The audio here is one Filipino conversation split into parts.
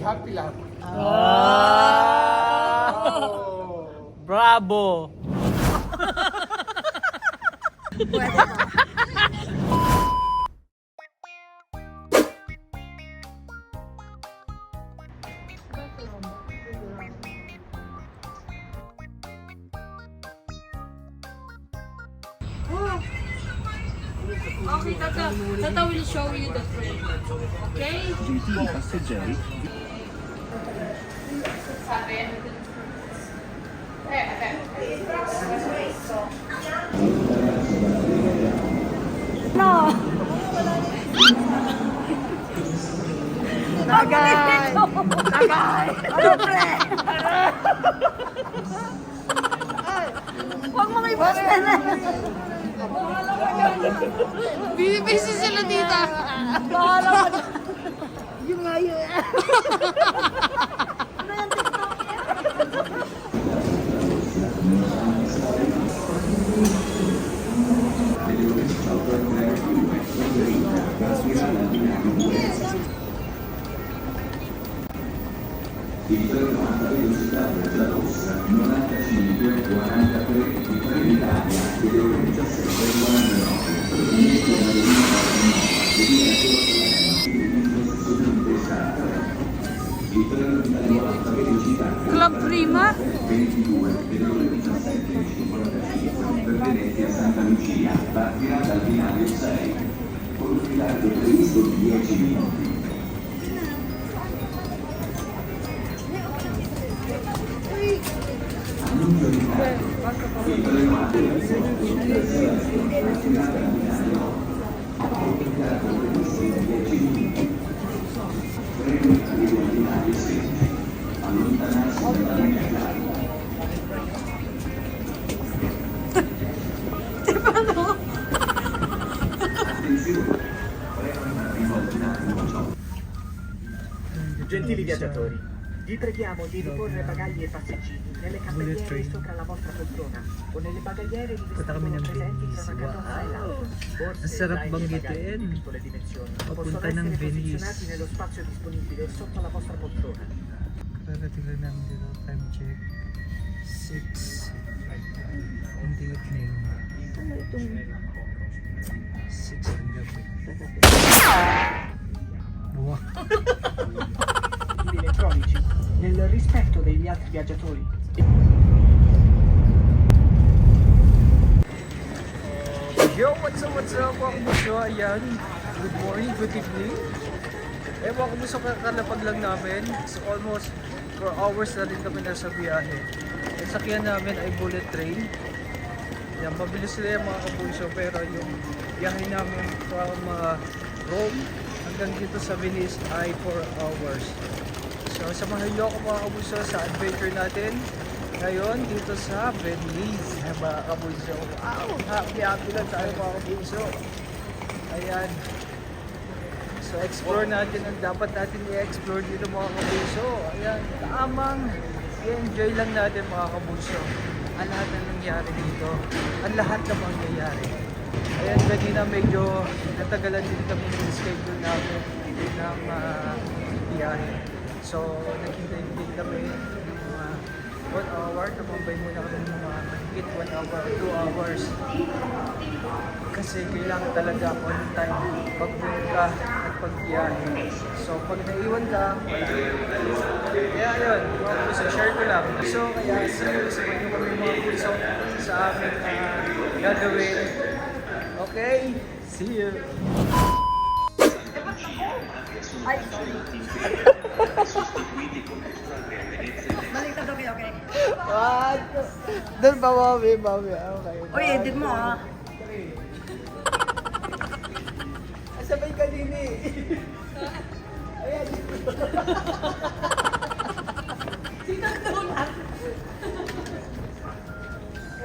happy lang. Bravo! Pwede ba? Okay, Tata will show you the frame. Okay? No! Tagay! Tagay! Ano, pre? Huwag mo may post na. Busy sila dito. Bahala ka na. Yung nga yun. Ano yung TikTok yan? Il treno alta velocità della Rossa 95 43 di Trenitalia e delle ore 17:49 il treno italiano alta velocità Club Prima? 22 e delle ore 17:55 per Venezia Santa Lucia partirà dal binario 6 con un ritardo previsto di 10 minuti. Il treno alta velocità partirà dal binario 8 con un ritardo previsto di 10 minuti. Treno arriva al binario 16 allontanarsi dalla linea. Gentili viaggiatori, vi preghiamo di riporre bagagli e passeggini nelle cappelliere sopra la vostra poltrona o nelle bagagliere di vestibolo presenti tra una carrozza e l'altra. Borse, Sarap zaini e banggitin. bagagli di piccole dimensioni Papunta possono ng essere Venice. posizionati nello spazio disponibile sotto la vostra poltrona. Para tignan namin dito, time check. 6. Hindi evening. 6 ng gabi. Wow. Gli elettronici, nel rispetto degli altri viaggiatori. Yo, what's up? Welcome to show. Ayan. Good morning, good evening. Welcome sa kakalapag lang namin. So almost 4 hours na rin kami nasa biyahe. Ang sakyan namin ay bullet train. Yan, mabilis sila yung mga kabunso, pero yung biyahe namin from Rome hanggang dito sa Venice ay 4 hours. So samahan niyo ako mga kabunso sa adventure natin ngayon dito sa Venice, mga kabunso. Wow! Happy lang tayo mga kabunso. Ayan. So explore natin ang dapat natin i-explore dito mga kabunso. Ayan, tamang i-enjoy lang natin mga kabunso ang lahat na nangyari dito, ang lahat na mangyayari. Ayan, kanina medyo natagalan din kami ng schedule namin ng biyahe. So naghintay din kami ng mga 1 hour, tumambay muna kami ng mga mahigit 1 hour, 2 hours. Kasi kailangan talaga on time pagpunta at pagbiyahe. So pag naiwan ka, wala. Kaya yun, mga puso, share ko lang. So kaya sumusunod nyo kami mga puso sa aming gagawin. Okay? See you! Ay, balik na kami, okay? What? Doon pa, mami. Okay. Uy, edit mo ah. Sabay ka din eh. Ayan.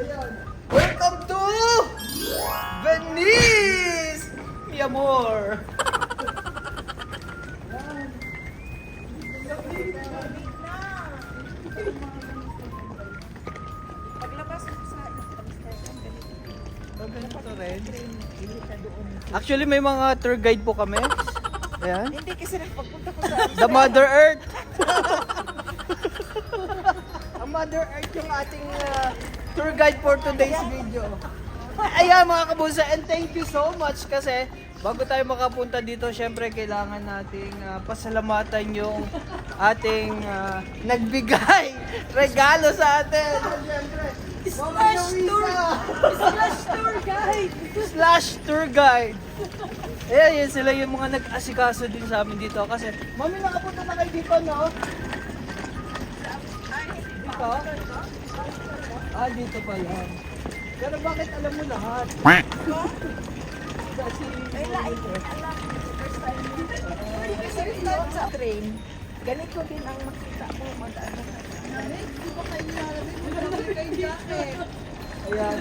Ayan. Welcome to Venice! Mi amor! Paglabas mo sa Amsterdam, Ganito rin. Actually, may mga tour guide po kami. Ayan. hindi kasi nagpagpunta ko sa The Mother Earth. Mother Earth yung ating tour guide for today's video. Ayan mga kabusa, and thank you so much kasi bago tayo makapunta dito, syempre kailangan nating pasalamatan yung ating nagbigay regalo sa atin. Syempre, Slash tour guide. Ayan, yun sila yung mga nag-asikaso din sa amin dito kasi mami, nakapunta na kayo dito, no? Dito? Dito pala. Pero bakit alam mo lahat? Kasi sa train, ganito din ang makita mo mag-ano. ayan.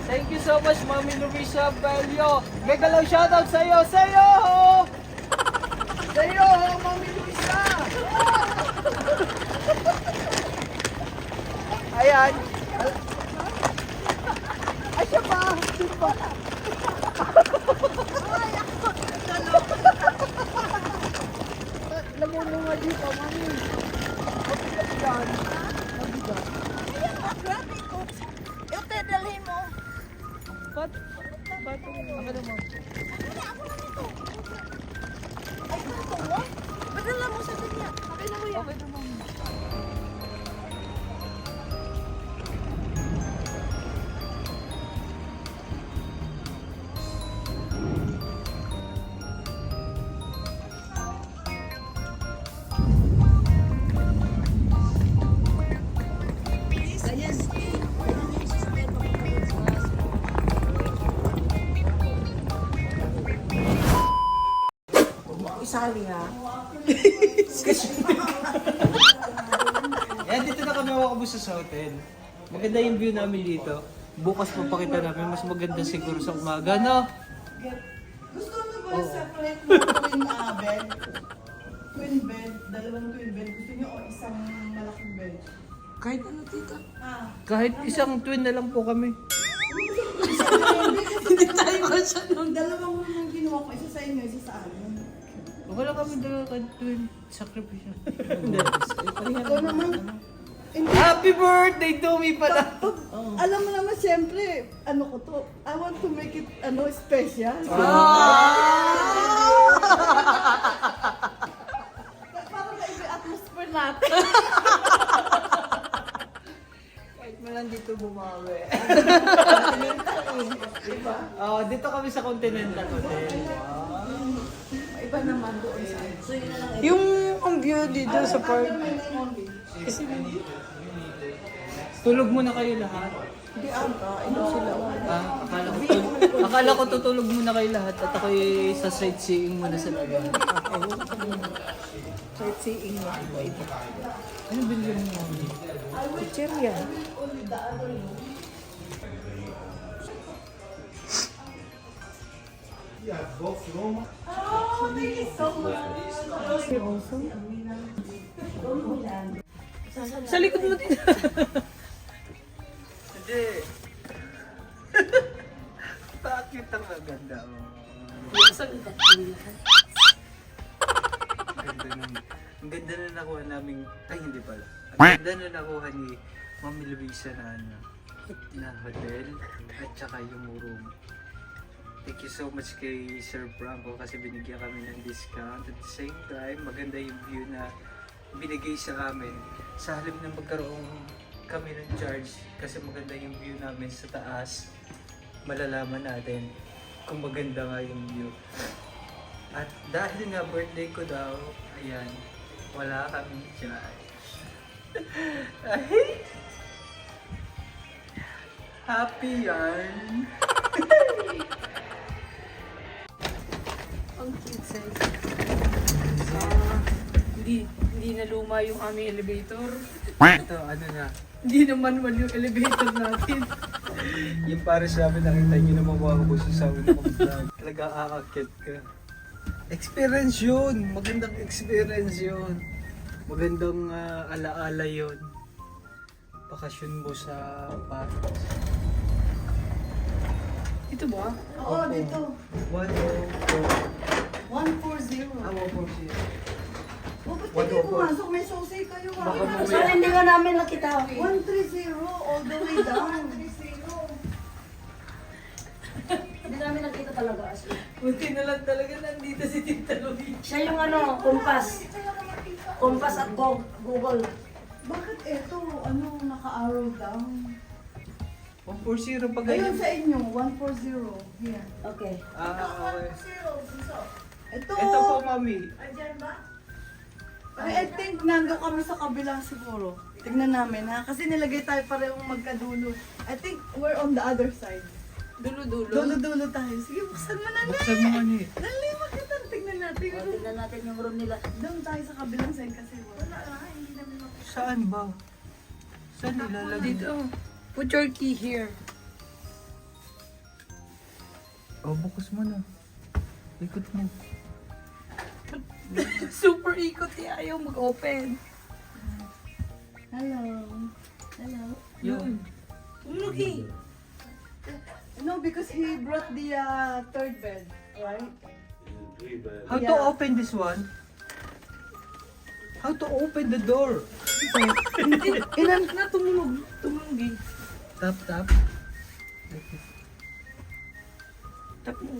Thank you so much, Mami Luisa Belio. Megalaw shoutout sa iyo. Sa'yo! Sa'yo, Mami Luisa! Ayan. Ay, siya pa! Siya pa! Nabuno nga dito, Mami. Mabigat yan. Mabigat. Grabe ko. Ito, dalhin mo. Ba't? Ba't? Ang ano mo? Ay, ito mo? Padala mo sa kanya. Okay na mo yan. Okay naman. Isali ha. Ayan, dito na kami makabusa sa hotel. Maganda yung view namin dito. Bukas papakita namin, mas maganda siguro sa umaga, no? Gusto mo ba separate mo twin bed? Twin bed, dalawang twin bed. Gusto niyo o isang malaking bed? Kahit ano, tita. Kahit isang twin na lang po kami. Hindi tayo kasya nun. Dalawang room ang ginawa ko. Isa sa inyo, isa sa amin. Wala kami dalawa ka twin. Sakripisyo. Ito naman. Happy birthday to me pala! Alam mo naman, siyempre, ano ko to, I want to make it, special. Para na-iba yung atmosphere natin. Kahit mo lang dito bumawi. Dito kami sa Continental Hotel. Iba naman doon sa Yung ang view dito sa park. Kasi Tulog muna kayo lahat. Hindi ito sila. Akala ko tutulog muna kayo lahat at ako'y sa sightseeing muna sa labas. Sightseeing mo. Ano bilhin mo? Picture yan. Oh, thank you so much. Sa likod mo din. Hindi. Bakit ang maganda mo? Ang ganda na nakuha namin, ay hindi pala. Ang ganda na nakuha ni Mami Luisa na hotel at saka yung room. Thank you so much kay Sir Franco kasi binigyan kami ng discount. At the same time, maganda yung view na binigay sa amin. Sa halip na magkaroon kami ng charge kasi maganda yung view namin sa taas, malalaman natin kung maganda nga yung view. At dahil nga birthday ko daw, ayan, wala kami charge. Ay! Happy yarn! Ang cute size. Hindi na luma yung aming elevator. Ito, ano na, Hindi na manual yung elevator natin. yung para sa amin, nakita nyo naman mga kabuso sa amin ng vlog. Talaga aakit ka. Experience yun! Magandang experience yun. Magandang alaala yun. Bakasyon mo sa Paris. Ito ba? Oo, dito. 104. 140. 140. Oh, ba't hindi pumasok? May sosay kayo ah. Baka mamaya. So, hindi ka namin nakita. 130 all the way down. 130. Hindi namin nakita talaga. As in. Buti na lang talaga nandito si Tita Louie. Siya yung ano, kumpas. Kumpas at Google. Bakit eto, naka-arrow down? 140 pag Ayun ganyan. sa inyo, 140. Here. Okay. Okay. Ito. Ito po, mami. I think nando kami sa kabila siguro. Tignan namin ha. Kasi nilagay tayo parehong magkadulo. I think we're on the other side. Dulo-dulo. Dulo-dulo tayo. Sige, buksan mo na. Buksan mo man eh. Dali, makita. Tignan natin. O, tignan natin yung room nila. Doon tayo sa kabilang side kasi wala na. Hindi namin makita. Saan ba? Saan nilalagay? Dito. Put your key here. Oh, bukas mo na. Ikot mo. Super ikot niya. Ayaw mag-open. Hello. Hello. Yun. Umugi. No, because he brought the third bed, right? How to Yeah. open this one? How to open the door? Ilan na tumulog. Tumulogi. Tap, tap. Tap mo.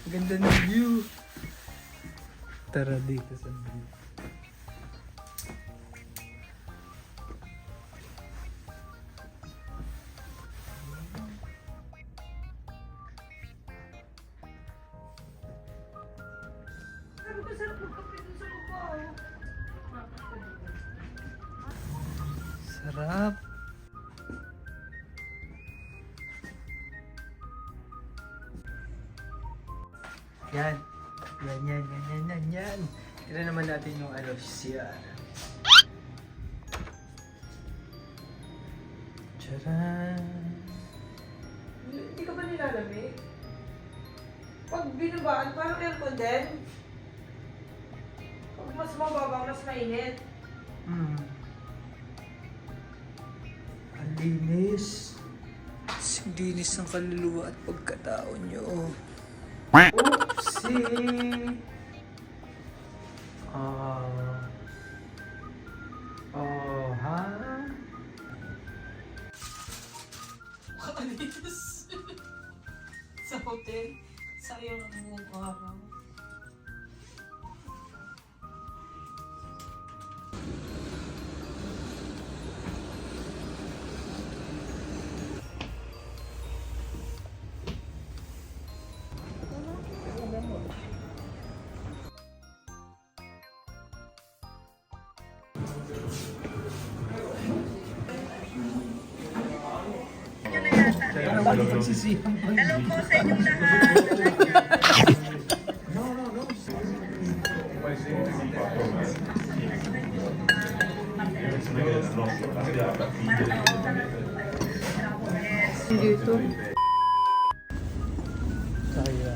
Ganda ng view. Tara dito sa view. Sarap. Yan. Yan. Tira naman natin yung CR. Charan. Hindi ka ba nilalamig? Pag binabaan, parang aircon din. Pag mas mababa, mas mainit. Ang linis. Ang linis ng kaluluwa at pagkatao nyo. Oopsie! Ha? Sa hotel, sayang ang buong araw. Parang pagsisiyang pa. Dito. Saya.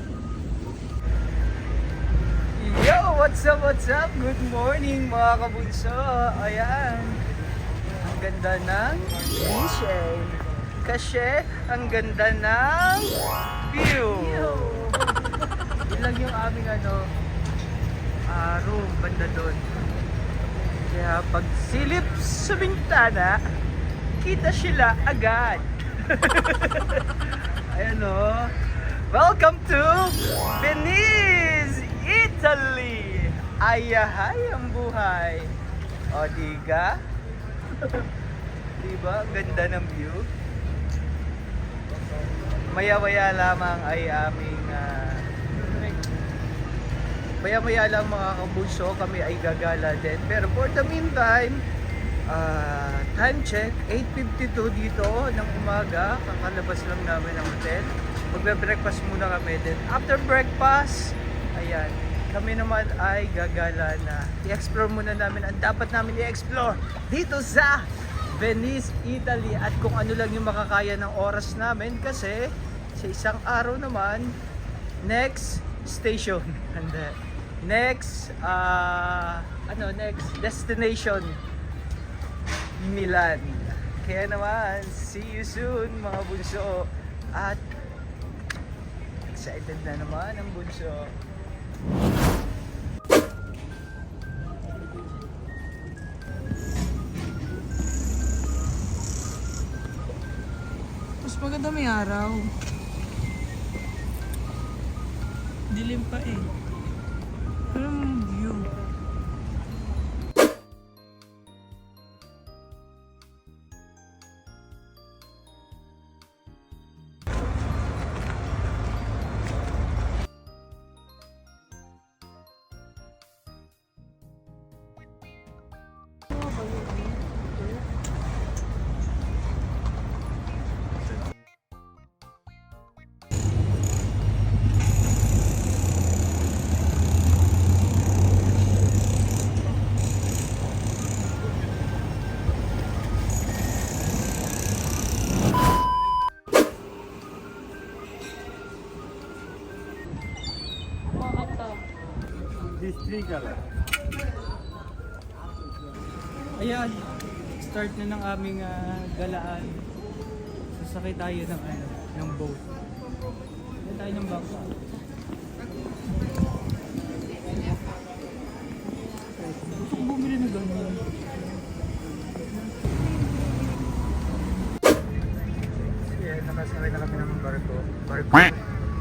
Yo! What's up? Good morning mga kabunso. Ayan. Ang ganda ng Michelle. Kasi ang ganda ng view. Yun lang yung aming room banda doon. Kaya pag silip sa bintana, kita sila agad. Ayan o. Welcome to Venice, Italy! Ayahay ang buhay. O, diga? Diba? Ganda ng view. Maya-maya lamang ay aming maya-maya lang mga kabuso, kami ay gagala din. Pero for the meantime, time check, 8:52 dito ng umaga. Kakalabas lang namin ng hotel. Magbe-breakfast muna kami din. After breakfast, ayan, kami naman ay gagala na. I-explore muna namin ang dapat namin i-explore dito sa Venice, Italy. At kung ano lang yung makakaya ng oras namin kasi sa isang araw naman, next station. And then, next next destination, Milan. Kaya naman, see you soon mga bunso. At excited na naman ang bunso. Mas maganda may araw. Dilim pa eh. Anong view? Ayan, start na ng aming galaan. Sasakay tayo ng boat. Sasakay tayo ng bangka. Gusto ko bumili na ganyan. Yeah, nakasakay na kami ng barko.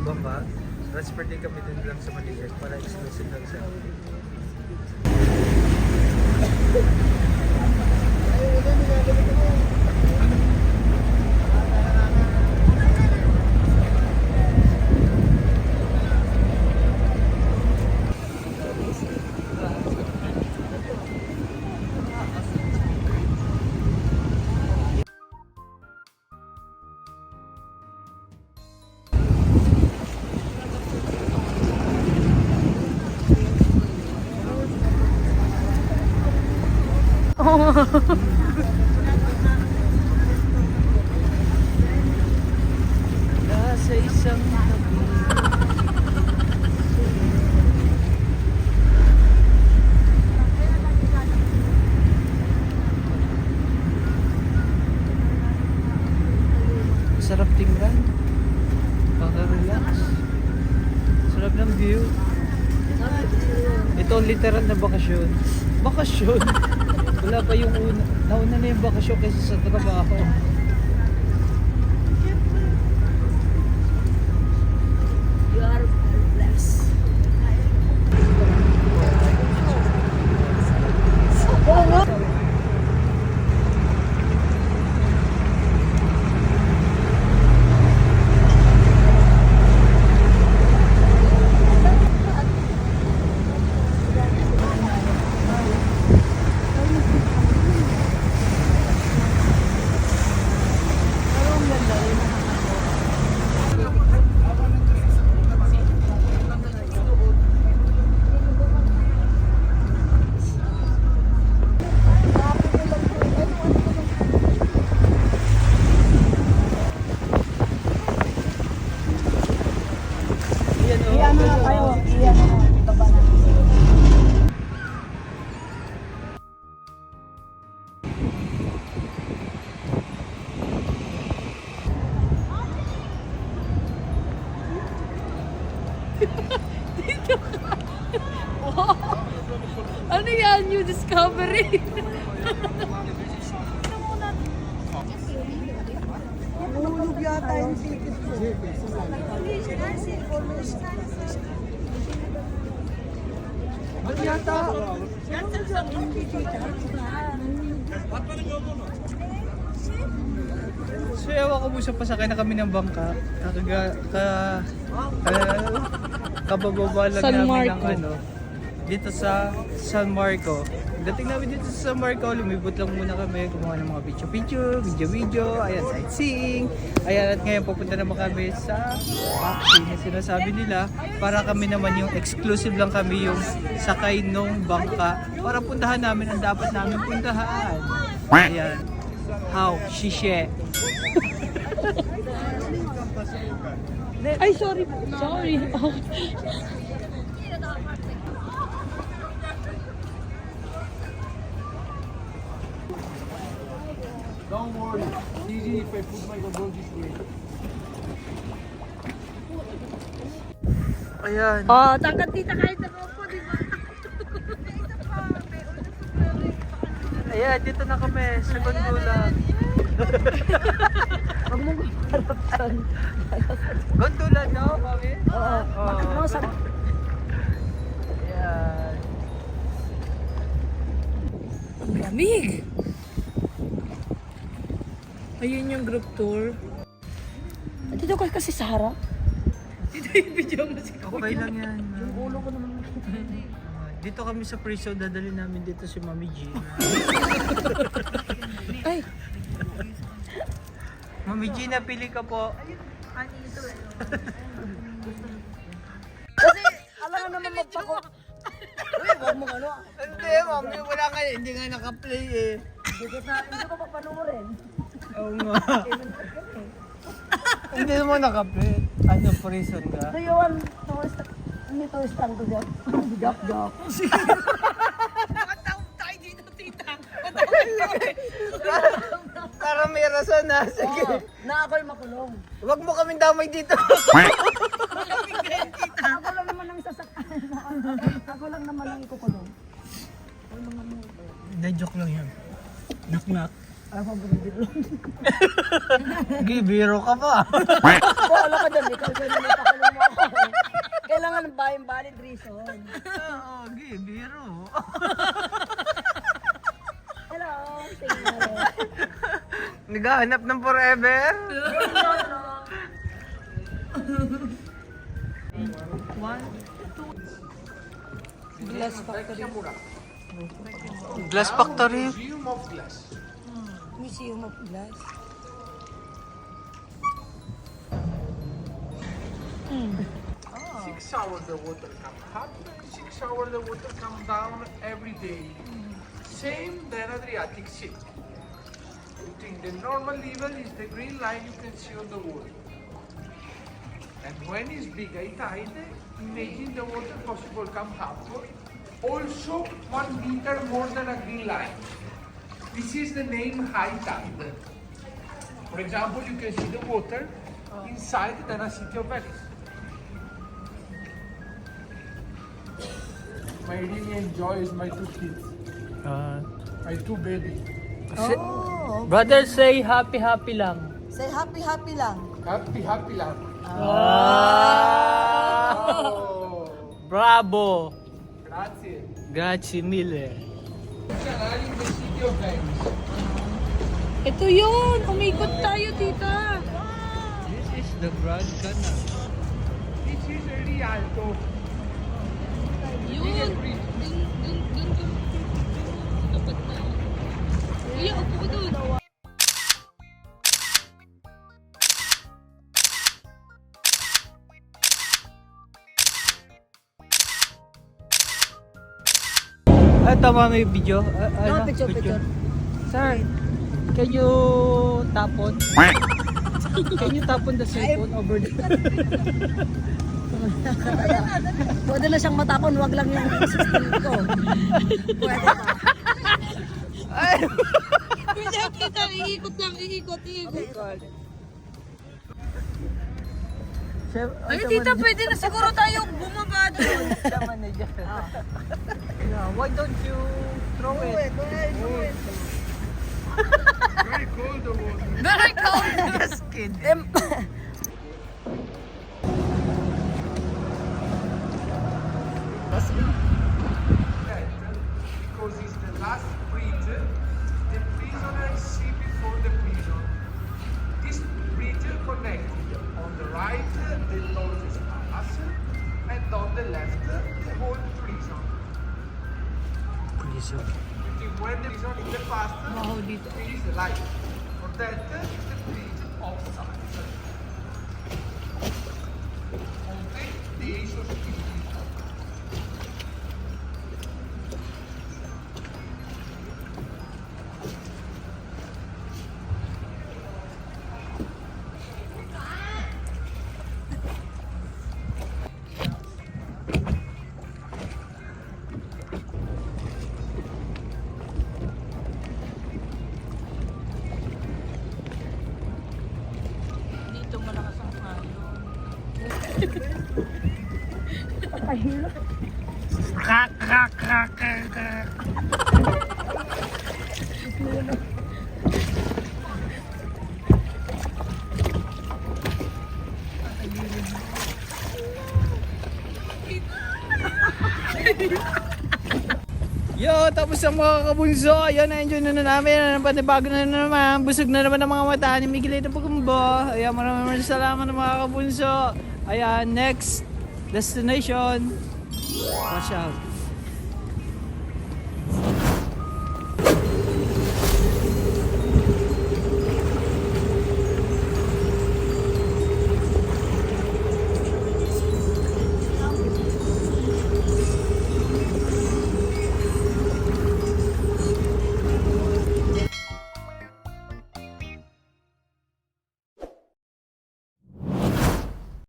Bangka. Transfer din kami din lang sa maliit para exclusive lang sa nasa isang tabi. Sarap tingnan. Paka-relax. Sarap ng view. Ito literal na bakasyon. Bakasyon? Wala pa yung una. Nauna na yung bakasyon kaysa sa trabaho. You are blessed. Iyan na kayo. Iyan na. Baba na. Ano yan? New discovery? Nahulog yata yung ticket ko. Ano yata? So ewan ko po sa pasakay na kami ng bangka. Kabababa lang San namin ng Marco. dito sa San Marco. Dating namin dito sa San Marco, lumibot lang muna kami, gumawa ng mga video, ayan, sightseeing. Ayan, at ngayon pupunta naman kami sa taxi na sinasabi nila para kami naman yung exclusive lang kami yung sakay nung bangka para puntahan namin ang dapat namin puntahan. Ayan. How? Shishe. Ay, sorry. Sorry. Oh. Don't worry. It's easy if I put my goggle this way. Ayan. Oh, tangkat tita kahit na po, di ba? Ayan, dito na kami sa gondola. Huwag mong harapsan. Gondola daw kami? Oo. Bakit mo sa... Ayan. Ang lamig! Ayun yung group tour. Dito kayo kasi sa harap. Dito yung video mo si Okay lang yan. Yung ulo ko naman makita. Dito kami sa prison, dadali namin dito si Mami G. Ay! Mami G, napili ka po. Kasi alam nga naman magpako. Uy, huwag mong ano. Hindi, Mami, wala ka. Hindi nga naka-play eh. Hindi ko papanurin. Oo nga. Hindi mo naka-play. Ano, prison ka? Do you want tourist? Hindi tourist lang ko dyan. Gap. Para may rason na. Sige. Na ako'y makulong. Huwag mo kaming damay dito. Ako lang naman ang sasakyan. Ako lang naman ang ikukulong. Hindi, joke lang yan. Knock. Ako bumibiro. Gibiro ka pa. Wala ka dyan. Ikaw dyan yung pakulong mo ako. Kailangan ng bayang valid reason. Oo, gibiro. Hello. Tingnan. Naghahanap ng forever? Glass factory. Glass factory? Museum of Glass. Six hours the water comes up, 6 hours the water comes down every day. Same than Adriatic Sea. The normal level is the green line you can see on the wall. And when it's big high tide, imagine the water possible come up. Also 1 meter more than a green line. This is the name high tide. For example, you can see the water inside the city of Venice. I really enjoy is my 2 kids, my 2 babies. Oh. Brother, say happy lang. Say happy lang. Happy lang. Oh. Bravo. Grazie. Grazie mille. Canali in the city of Venice. Ito yun! Umikot tayo, tita! This is the Grand Canal. This is Rialto. Yun! Dapat na. Iya, upo ko dun. Tama may video. Picture. Sir, can you tapon? Can you tapon the cellphone over there? Pwede na siyang matapon, wag lang yung 16 ko. Pwede pa. Pwede kita, iikot lang, iikot. Ay, tita, pwede na siguro tayo bumaba doon. Yeah, why don't you throw it? Very cold the water. Very cold. Just kidding. Because it's the last bridge the prisoners see before the prison. This bridge connected on the right the Lord's Palace and on the left the whole prison. Prison. When the prison in the past is the light. For that is the bridge of science. Only the age of Spiritismo. Yo, tapos ang mga kabunso. Ayan, na-enjoy na namin. Panibago na naman. Busog na naman ang mga mata ni Miguel ito Pagumbo. Ayan, maraming salamat mga kabunso. Ayan, next destination. Watch out.